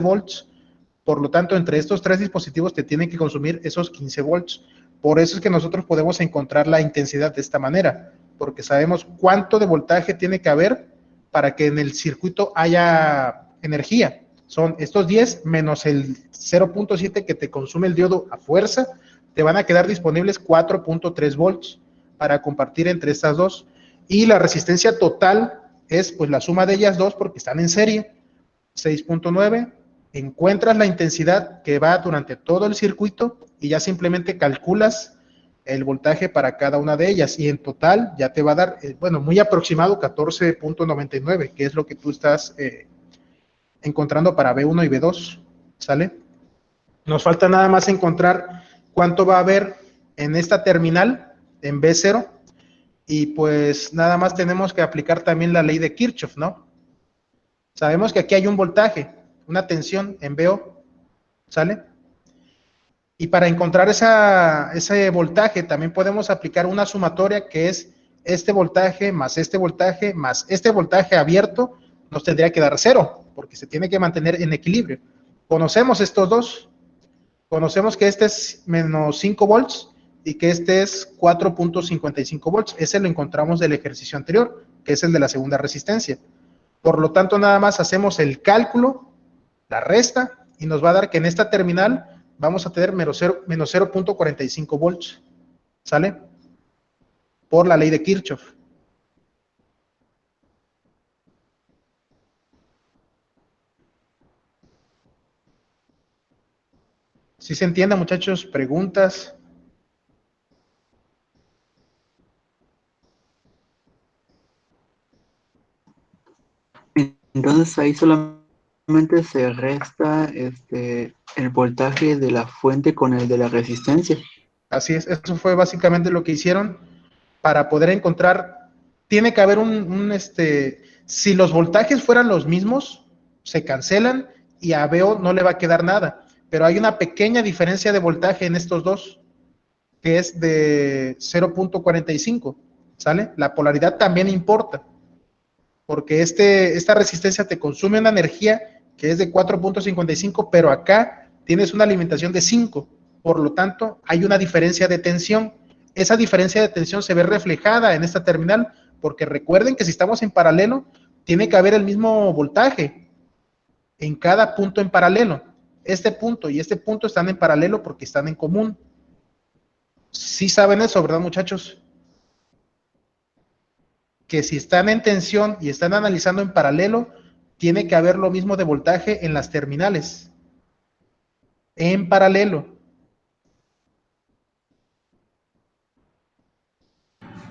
volts. Por lo tanto, entre estos tres dispositivos te tienen que consumir esos 15 volts. Por eso es que nosotros podemos encontrar la intensidad de esta manera, porque sabemos cuánto de voltaje tiene que haber para que en el circuito haya energía. Son estos 10 menos el 0.7 que te consume el diodo a fuerza, te van a quedar disponibles 4.3 volts para compartir entre estas dos. Y la resistencia total es pues la suma de ellas dos porque están en serie, 6.9. Encuentras la intensidad que va durante todo el circuito y ya simplemente calculas el voltaje para cada una de ellas y en total ya te va a dar, bueno, muy aproximado 14.99, que es lo que tú estás encontrando para B1 y B2, ¿sale? Nos falta nada más encontrar cuánto va a haber en esta terminal, en B0, y pues nada más tenemos que aplicar también la ley de Kirchhoff, ¿no? Sabemos que aquí hay un voltaje, una tensión en BO, ¿sale? Y para encontrar ese voltaje también podemos aplicar una sumatoria que es este voltaje más este voltaje abierto nos tendría que dar cero, porque se tiene que mantener en equilibrio. Conocemos estos dos, conocemos que este es menos 5 volts y que este es 4.55 volts. Ese lo encontramos del ejercicio anterior, que es el de la segunda resistencia. Por lo tanto, nada más hacemos el cálculo, la resta, y nos va a dar que en esta terminal vamos a tener menos 0.45 volts, ¿sale? Por la ley de Kirchhoff. ¿Sí se entiende, muchachos? ¿Preguntas? Entonces ahí solamente se resta el voltaje de la fuente con el de la resistencia. Así es, eso fue básicamente lo que hicieron para poder encontrar, tiene que haber si los voltajes fueran los mismos, se cancelan y a BO no le va a quedar nada, pero hay una pequeña diferencia de voltaje en estos dos, que es de 0.45, ¿sale? La polaridad también importa, porque esta resistencia te consume una energía que es de 4.55, pero acá tienes una alimentación de 5, por lo tanto hay una diferencia de tensión. Esa diferencia de tensión se ve reflejada en esta terminal, porque recuerden que si estamos en paralelo, tiene que haber el mismo voltaje en cada punto en paralelo. Este punto y este punto están en paralelo porque están en común. Sí saben eso, ¿verdad, muchachos? Que si están en tensión y están analizando en paralelo, tiene que haber lo mismo de voltaje en las terminales, en paralelo.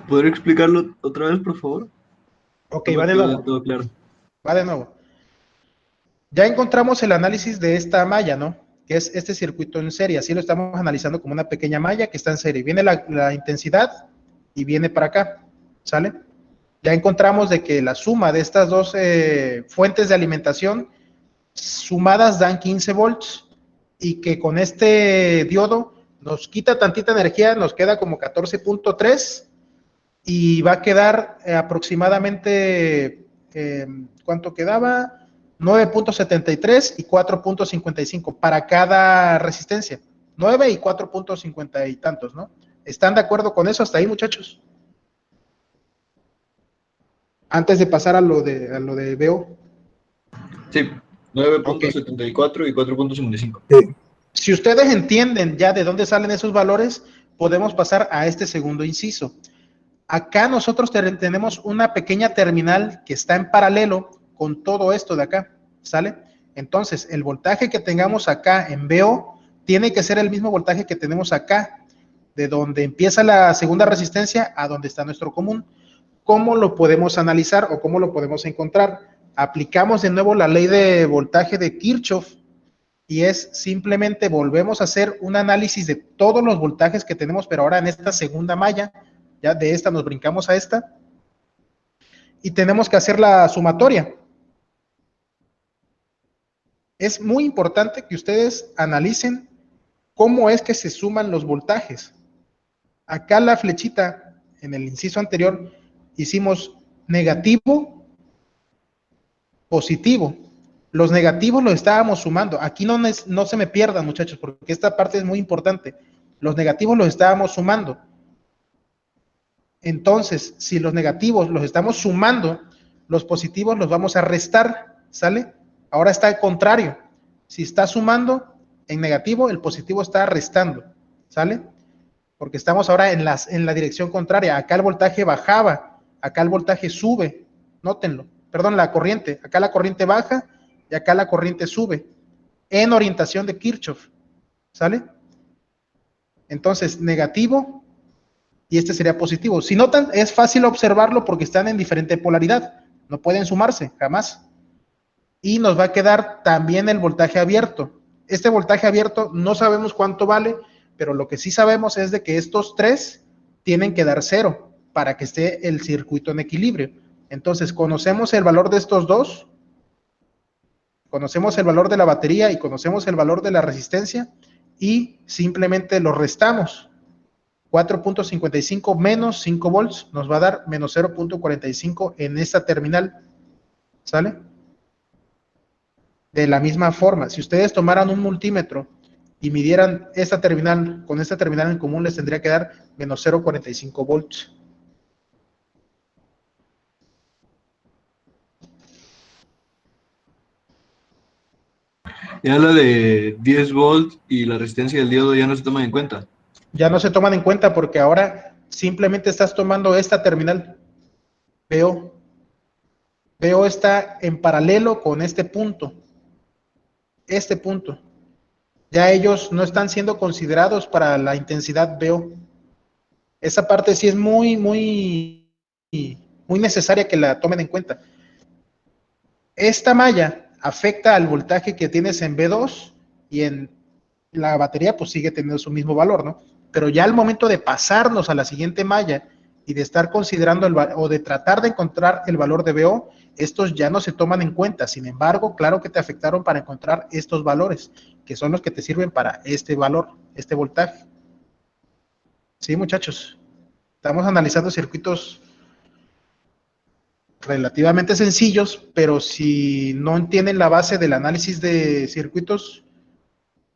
¿Podría explicarlo otra vez, por favor? Ok, No va me de quedó del nuevo, todo claro. va de nuevo. Ya encontramos el análisis de esta malla, ¿no? Que es este circuito en serie, así lo estamos analizando como una pequeña malla que está en serie. Viene la intensidad y viene para acá, ¿sale? Ya encontramos de que la suma de estas dos fuentes de alimentación sumadas dan 15 volts y que con este diodo nos quita tantita energía, nos queda como 14.3 y va a quedar aproximadamente, ¿cuánto quedaba? 9.73 y 4.55 para cada resistencia. 9 y 4.50 y tantos, ¿no? ¿Están de acuerdo con eso hasta ahí, muchachos? Antes de pasar a lo de BO. Sí, Ok. 9.74 y 4.55. Si ustedes entienden ya de dónde salen esos valores, podemos pasar a este segundo inciso. Acá nosotros tenemos una pequeña terminal que está en paralelo con todo esto de acá, ¿sale? Entonces, el voltaje que tengamos acá en BO tiene que ser el mismo voltaje que tenemos acá, de donde empieza la segunda resistencia a donde está nuestro común. ¿Cómo lo podemos analizar o cómo lo podemos encontrar? Aplicamos de nuevo la ley de voltaje de Kirchhoff y es simplemente volvemos a hacer un análisis de todos los voltajes que tenemos, pero ahora en esta segunda malla, ya de esta nos brincamos a esta, y tenemos que hacer la sumatoria. Es muy importante que ustedes analicen cómo es que se suman los voltajes. Acá la flechita, en el inciso anterior, hicimos negativo, positivo. Los negativos los estábamos sumando. Aquí no se me pierdan, muchachos, porque esta parte es muy importante. Los negativos los estábamos sumando. Entonces, si los negativos los estamos sumando, los positivos los vamos a restar, ¿sale? Ahora está al contrario. Si está sumando en negativo, el positivo está restando, ¿sale? Porque estamos ahora en la dirección contraria. Acá el voltaje bajaba, acá el voltaje sube. Nótenlo. Perdón, la corriente. Acá la corriente baja y acá la corriente sube. En orientación de Kirchhoff, ¿sale? Entonces, negativo y este sería positivo. Si notan, es fácil observarlo porque están en diferente polaridad. No pueden sumarse, jamás. Y nos va a quedar también el voltaje abierto. Este voltaje abierto no sabemos cuánto vale, pero lo que sí sabemos es de que estos tres tienen que dar 0 para que esté el circuito en equilibrio. Entonces, conocemos el valor de estos dos, conocemos el valor de la batería y conocemos el valor de la resistencia y simplemente los restamos. 4.55 menos 5 volts nos va a dar menos 0.45 en esta terminal, ¿sale? De la misma forma, si ustedes tomaran un multímetro y midieran esta terminal con esta terminal en común, les tendría que dar menos 0.45 volts. Ya la de 10 volts y la resistencia del diodo ya no se toman en cuenta. Ya no se toman en cuenta porque ahora simplemente estás tomando esta terminal. Veo está en paralelo con este punto. Este punto. Ya ellos no están siendo considerados para la intensidad VO. Esa parte sí es muy necesaria que la tomen en cuenta. Esta malla afecta al voltaje que tienes en V2 y en la batería pues sigue teniendo su mismo valor, ¿no? Pero ya al momento de pasarnos a la siguiente malla y de estar considerando o de tratar de encontrar el valor de VO, estos ya no se toman en cuenta. Sin embargo, claro que te afectaron para encontrar estos valores, que son los que te sirven para este valor, este voltaje. Sí, muchachos. Estamos analizando circuitos relativamente sencillos, pero si no entienden la base del análisis de circuitos,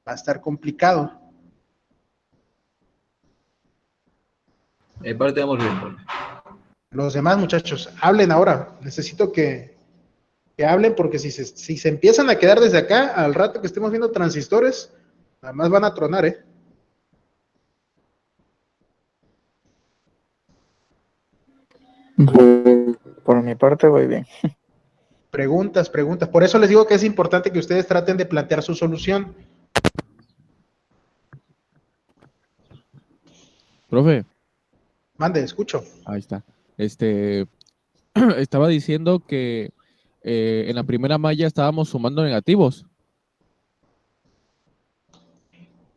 va a estar complicado. En parte vamos bien, profe. Los demás muchachos, hablen ahora. Necesito que hablen porque si se empiezan a quedar desde acá, al rato que estemos viendo transistores, nada más van a tronar, ¿eh? Por mi parte voy bien. Preguntas. Por eso les digo que es importante que ustedes traten de plantear su solución. Profe, Mande, escucho. ahí está. Estaba diciendo que en la primera malla estábamos sumando negativos.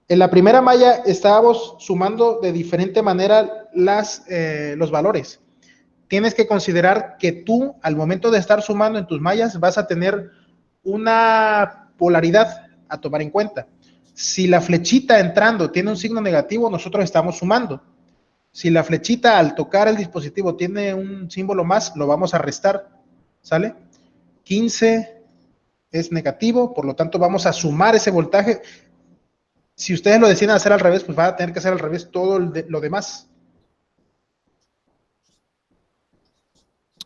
En la primera malla estábamos sumando de diferente manera los valores. Tienes que considerar que tú, al momento de estar sumando en tus mallas, vas a tener una polaridad a tomar en cuenta. Si la flechita entrando tiene un signo negativo, nosotros estamos sumando. Si la flechita al tocar el dispositivo tiene un símbolo más, lo vamos a restar, ¿sale? 15 es negativo, por lo tanto vamos a sumar ese voltaje. Si ustedes lo deciden hacer al revés, pues van a tener que hacer al revés todo lo demás.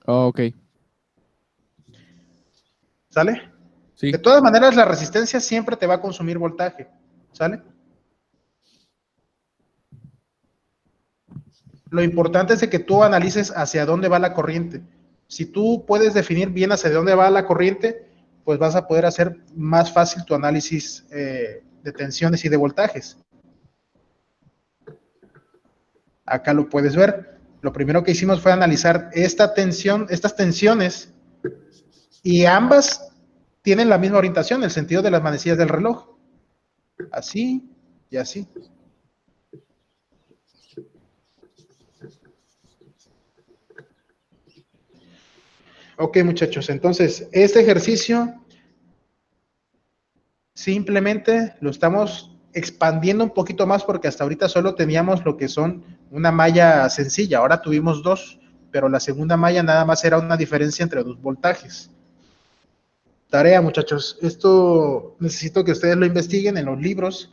Oh, ok, ¿Sale? sí. De todas maneras, la resistencia siempre te va a consumir voltaje, ¿sale? Lo importante es de que tú analices hacia dónde va la corriente. Si tú puedes definir bien hacia dónde va la corriente, pues vas a poder hacer más fácil tu análisis de tensiones y de voltajes. Acá lo puedes ver. Lo primero que hicimos fue analizar esta tensión, estas tensiones, y ambas tienen la misma orientación, el sentido de las manecillas del reloj. Así y así. Ok, muchachos, entonces este ejercicio simplemente lo estamos expandiendo un poquito más porque hasta ahorita solo teníamos lo que son una malla sencilla, ahora tuvimos dos, pero la segunda malla nada más era una diferencia entre dos voltajes. Tarea, muchachos. Esto necesito que ustedes lo investiguen en los libros.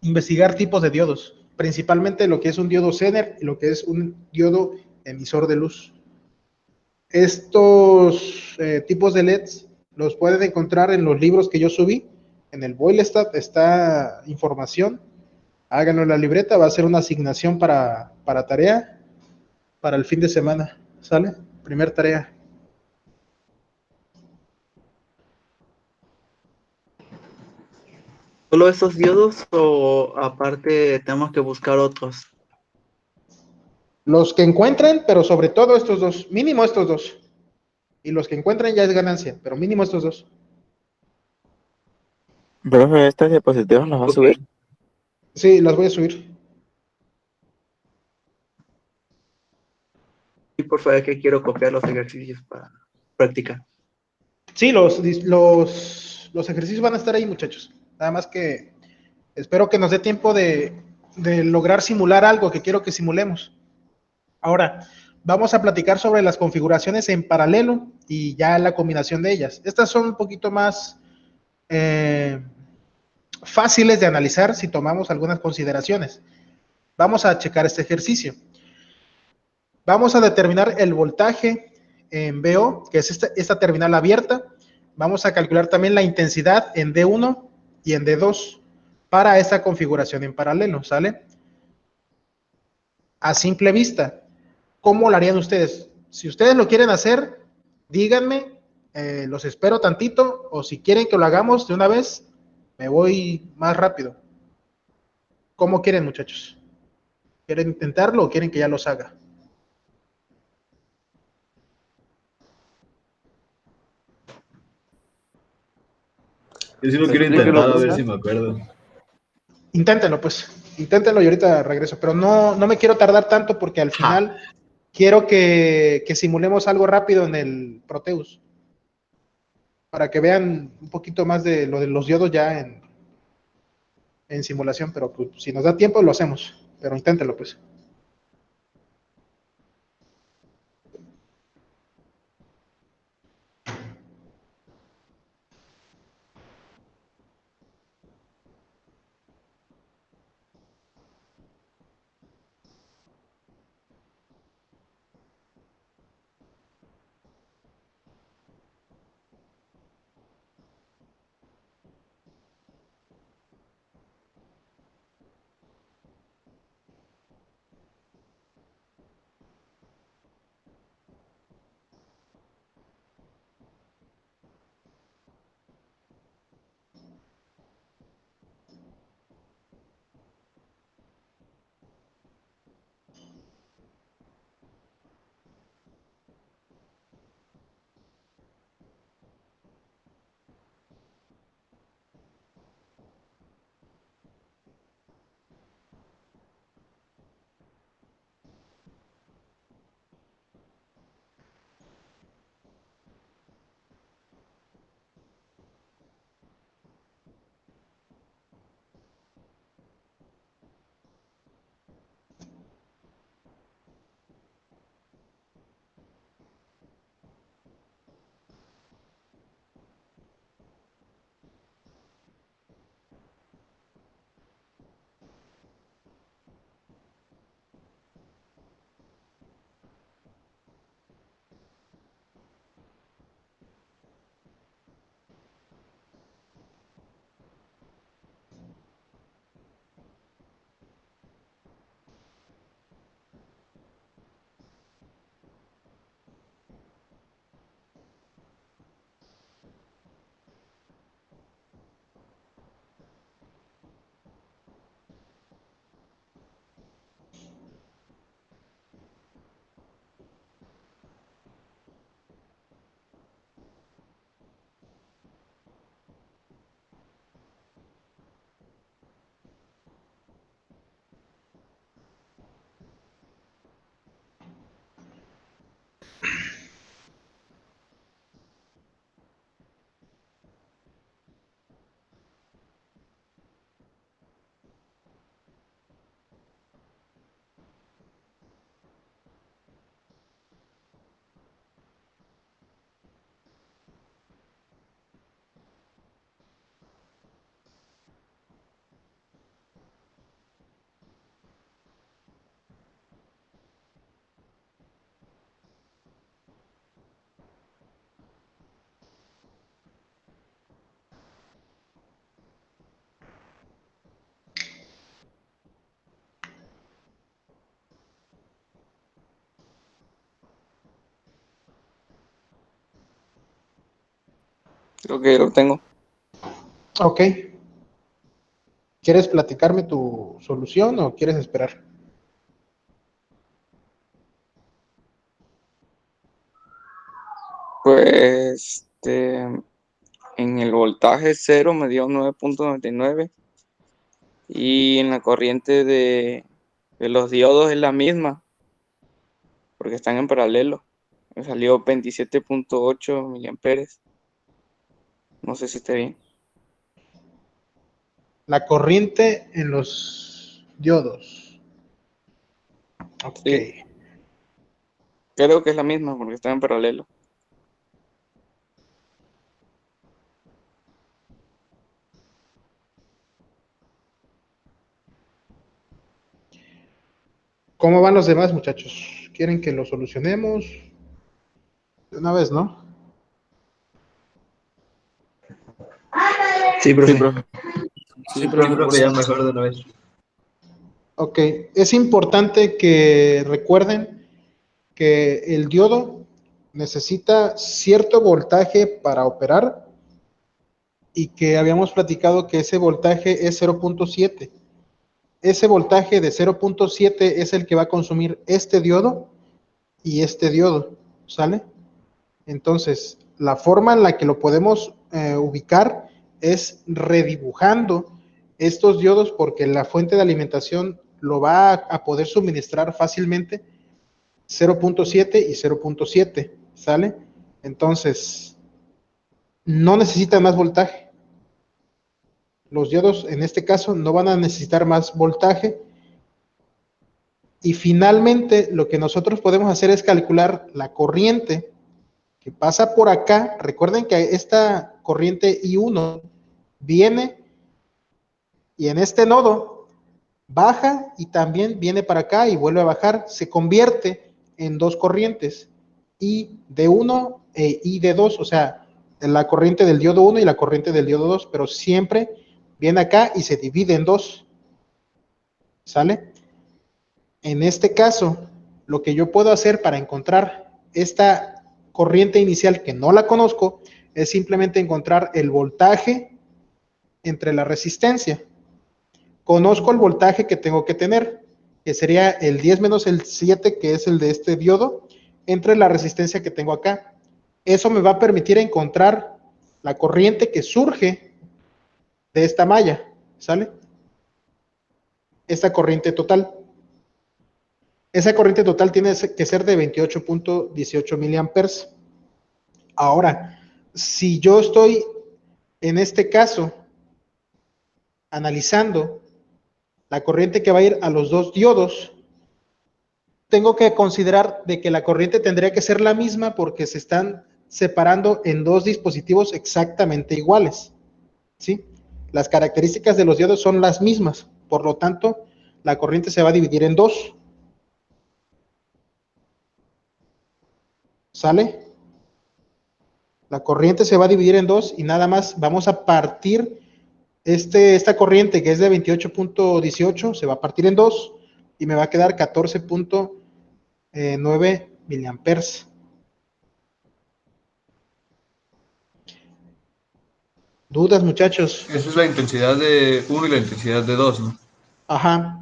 Investigar tipos de diodos, principalmente lo que es un diodo Zener y lo que es un diodo emisor de luz. Estos tipos de LEDs los pueden encontrar en los libros que yo subí. En el Boilestat está información. Háganlo en la libreta, va a ser una asignación para tarea, para el fin de semana. ¿Sale? Primer tarea. ¿Solo esos diodos o aparte tenemos que buscar otros? Los que encuentren, pero sobre todo estos dos, mínimo estos dos. Y los que encuentren ya es ganancia, pero mínimo estos dos. Profe, ¿estas diapositivas las va a Ok. subir? Sí, las voy a subir. Y por favor que quiero copiar los ejercicios para practicar. Sí, los ejercicios van a estar ahí, muchachos. Nada más que espero que nos dé tiempo de lograr simular algo que quiero que simulemos. Ahora, vamos a platicar sobre las configuraciones en paralelo y ya la combinación de ellas. Estas son un poquito más fáciles de analizar si tomamos algunas consideraciones. Vamos a checar este ejercicio. Vamos a determinar el voltaje en VO, que es esta terminal abierta. Vamos a calcular también la intensidad en D1 y en D2 para esta configuración en paralelo, ¿sale? A simple vista, ¿cómo lo harían ustedes? Si ustedes lo quieren hacer, díganme, los espero tantito, o si quieren que lo hagamos de una vez, me voy más rápido. ¿Cómo quieren, muchachos? ¿Quieren intentarlo o quieren que ya los haga? Yo sí lo quiero Explíquelo, intentar a ver profe. si me acuerdo. Inténtenlo, pues. Inténtenlo y ahorita regreso. Pero no me quiero tardar tanto porque al Ja. final quiero que simulemos algo rápido en el Proteus. Para que vean un poquito más de lo de los diodos ya en simulación. Pero pues, si nos da tiempo, lo hacemos. Pero inténtenlo, pues. Creo que lo tengo. Ok. ¿Quieres platicarme tu solución o quieres esperar? Pues en el voltaje 0 me dio 9.99 y en la corriente de los diodos es la misma porque están en paralelo. Me salió 27.8 miliamperes. No sé si está bien. La corriente en los diodos. Ok. Sí, creo que es la misma porque están en paralelo. ¿Cómo van los demás, muchachos? ¿Quieren que lo solucionemos de una vez, no? Sí, Sí, profe. profe. Sí, Yo creo que profe. ya mejor de una vez. Ok. Es importante que recuerden que el diodo necesita cierto voltaje para operar y que habíamos platicado que ese voltaje es 0.7. Ese voltaje de 0.7 es el que va a consumir este diodo y este diodo, ¿sale? Entonces, la forma en la que lo podemos ubicar es redibujando estos diodos porque la fuente de alimentación lo va a poder suministrar fácilmente 0.7 y 0.7, ¿sale? Entonces, no necesita más voltaje. Los diodos en este caso no van a necesitar más voltaje. Y finalmente, lo que nosotros podemos hacer es calcular la corriente que pasa por acá. Recuerden que esta corriente I1 viene y en este nodo baja y también viene para acá y vuelve a bajar. Se convierte en dos corrientes, I de 1 e I de 2, o sea, la corriente del diodo 1 y la corriente del diodo 2, pero siempre viene acá y se divide en dos. ¿Sale? En este caso, lo que yo puedo hacer para encontrar esta corriente inicial que no la conozco es simplemente encontrar el voltaje entre la resistencia. Conozco el voltaje que tengo que tener, que sería el 10 menos el 7, que es el de este diodo, entre la resistencia que tengo acá. Eso me va a permitir encontrar la corriente que surge de esta malla, ¿sale? Esta corriente total. Esa corriente total tiene que ser de 28.18 miliamperes. Ahora, si yo estoy en este caso analizando la corriente que va a ir a los dos diodos, tengo que considerar de que la corriente tendría que ser la misma porque se están separando en dos dispositivos exactamente iguales, ¿sí? Las características de los diodos son las mismas, por lo tanto, la corriente se va a dividir en dos. ¿Sale? La corriente se va a dividir en dos y nada más vamos a partir esta corriente que es de 28.18, se va a partir en dos y me va a quedar 14.9 miliamperes. ¿Dudas, muchachos? Esa es la intensidad de uno y la intensidad de 2, ¿no? Ajá.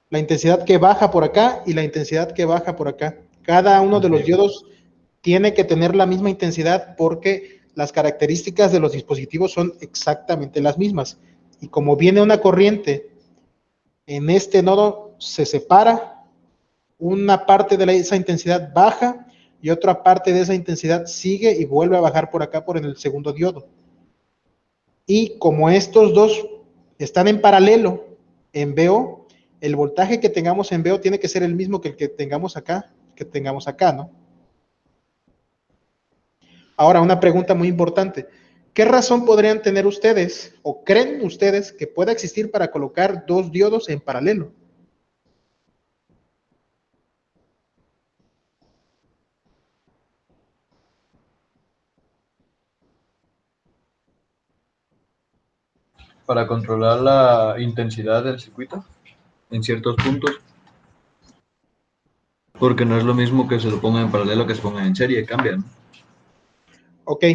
La intensidad que baja por acá y la intensidad que baja por acá. Cada uno de los Ok. diodos tiene que tener la misma intensidad porque las características de los dispositivos son exactamente las mismas. Y como viene una corriente en este nodo, se separa, una parte de esa intensidad baja y otra parte de esa intensidad sigue y vuelve a bajar por acá por el segundo diodo. Y como estos dos están en paralelo en BO, el voltaje que tengamos en BO tiene que ser el mismo que tengamos acá, ¿no? Ahora, una pregunta muy importante. ¿Qué razón podrían tener ustedes o creen ustedes que pueda existir para colocar dos diodos en paralelo? Para controlar la intensidad del circuito en ciertos puntos, porque no es lo mismo que se lo pongan en paralelo que se pongan en serie, cambian. Ok,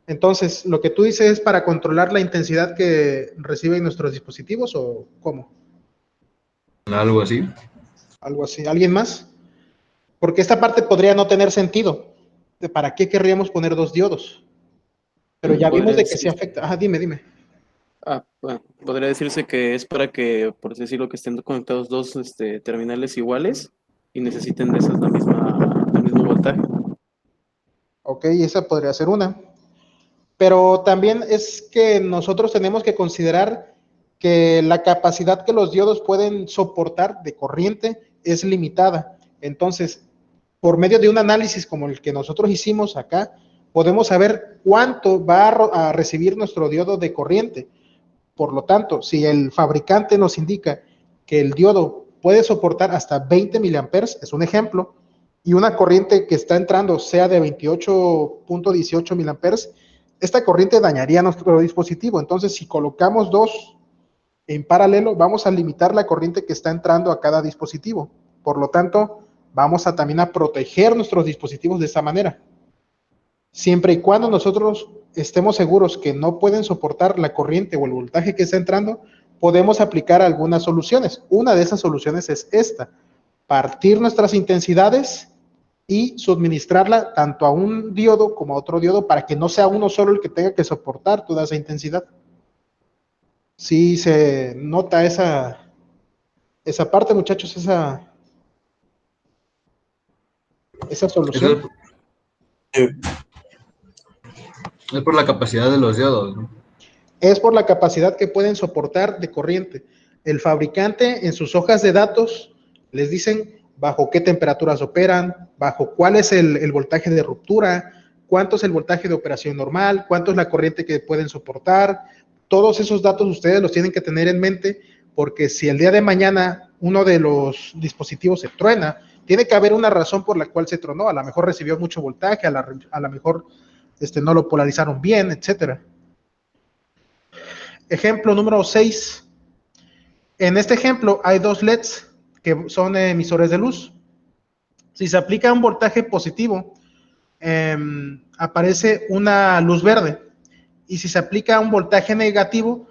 Entonces, lo que tú dices es para controlar la intensidad que reciben nuestros dispositivos o cómo, Algo así. algo así. ¿Alguien más? Porque esta parte podría no tener sentido. ¿De para qué querríamos poner dos diodos? Pero ya vimos Podría de que sí decir, afecta. Ajá, dime. bueno, podría decirse que es para que, por así decirlo, que estén conectados dos terminales iguales y necesiten de esas el mismo voltaje. Ok, esa podría ser una. Pero también es que nosotros tenemos que considerar que la capacidad que los diodos pueden soportar de corriente es limitada. Entonces, por medio de un análisis como el que nosotros hicimos acá, podemos saber cuánto va a recibir nuestro diodo de corriente. Por lo tanto, si el fabricante nos indica que el diodo puede soportar hasta 20 miliamperes, es un ejemplo, y una corriente que está entrando sea de 28.18 miliamperes, esta corriente dañaría nuestro dispositivo. Entonces, si colocamos dos en paralelo, vamos a limitar la corriente que está entrando a cada dispositivo. Por lo tanto, vamos a también a proteger nuestros dispositivos de esa manera. Siempre y cuando nosotros estemos seguros que no pueden soportar la corriente o el voltaje que está entrando, podemos aplicar algunas soluciones. Una de esas soluciones es esta: partir nuestras intensidades y suministrarla tanto a un diodo como a otro diodo para que no sea uno solo el que tenga que soportar toda esa intensidad. Sí se nota esa parte, muchachos, esa solución. Es por la capacidad de los diodos, ¿no? Es por la capacidad que pueden soportar de corriente. El fabricante en sus hojas de datos les dicen bajo qué temperaturas operan, bajo cuál es el voltaje de ruptura, cuánto es el voltaje de operación normal, cuánto es la corriente que pueden soportar. Todos esos datos ustedes los tienen que tener en mente, porque si el día de mañana uno de los dispositivos se truena, tiene que haber una razón por la cual se tronó. A lo mejor recibió mucho voltaje, a lo mejor no lo polarizaron bien, etcétera. Ejemplo número 6. En este ejemplo hay dos LEDs que son emisores de luz. Si se aplica un voltaje positivo, aparece una luz verde. Y si se aplica un voltaje negativo,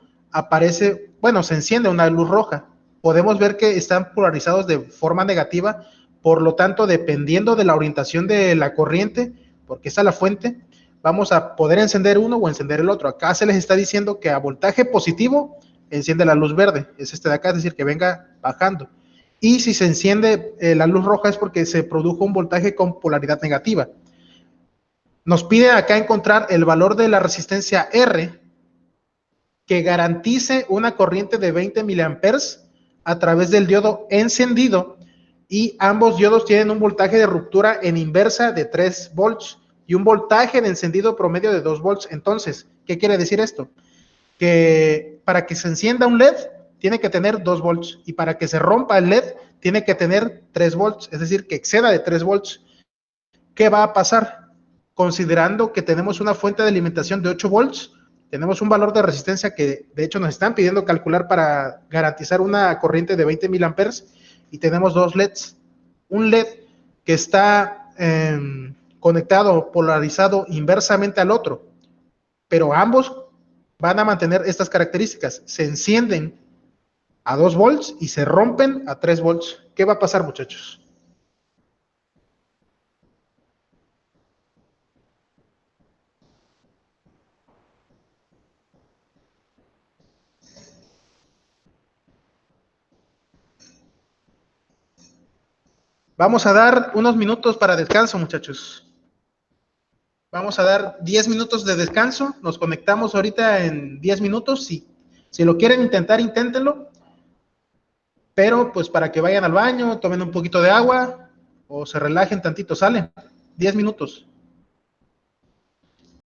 se enciende una luz roja. Podemos ver que están polarizados de forma negativa. Por lo tanto, dependiendo de la orientación de la corriente, porque está la fuente, vamos a poder encender uno o encender el otro. Acá se les está diciendo que a voltaje positivo enciende la luz verde, es este de acá, es decir, que venga bajando. Y si se enciende la luz roja es porque se produjo un voltaje con polaridad negativa. Nos pide acá encontrar el valor de la resistencia R que garantice una corriente de 20 miliamperes a través del diodo encendido, y ambos diodos tienen un voltaje de ruptura en inversa de 3 volts y un voltaje de encendido promedio de 2 volts. Entonces, ¿qué quiere decir esto? Que para que se encienda un LED tiene que tener 2 volts, y para que se rompa el LED tiene que tener 3 volts, es decir, que exceda de 3 volts. ¿Qué va a pasar? Considerando que tenemos una fuente de alimentación de 8 volts, tenemos un valor de resistencia que de hecho nos están pidiendo calcular para garantizar una corriente de 20 miliamperes, y tenemos dos LEDs. Un LED que está conectado, polarizado inversamente al otro, pero ambos van a mantener estas características. Se encienden a 2 volts y se rompen a 3 volts. ¿Qué va a pasar, muchachos? Vamos a dar unos minutos para descanso, muchachos. Vamos a dar 10 minutos de descanso. Nos conectamos ahorita en 10 minutos. Si lo quieren intentar, inténtenlo. Pero pues para que vayan al baño, tomen un poquito de agua o se relajen tantito, sale. 10 minutos.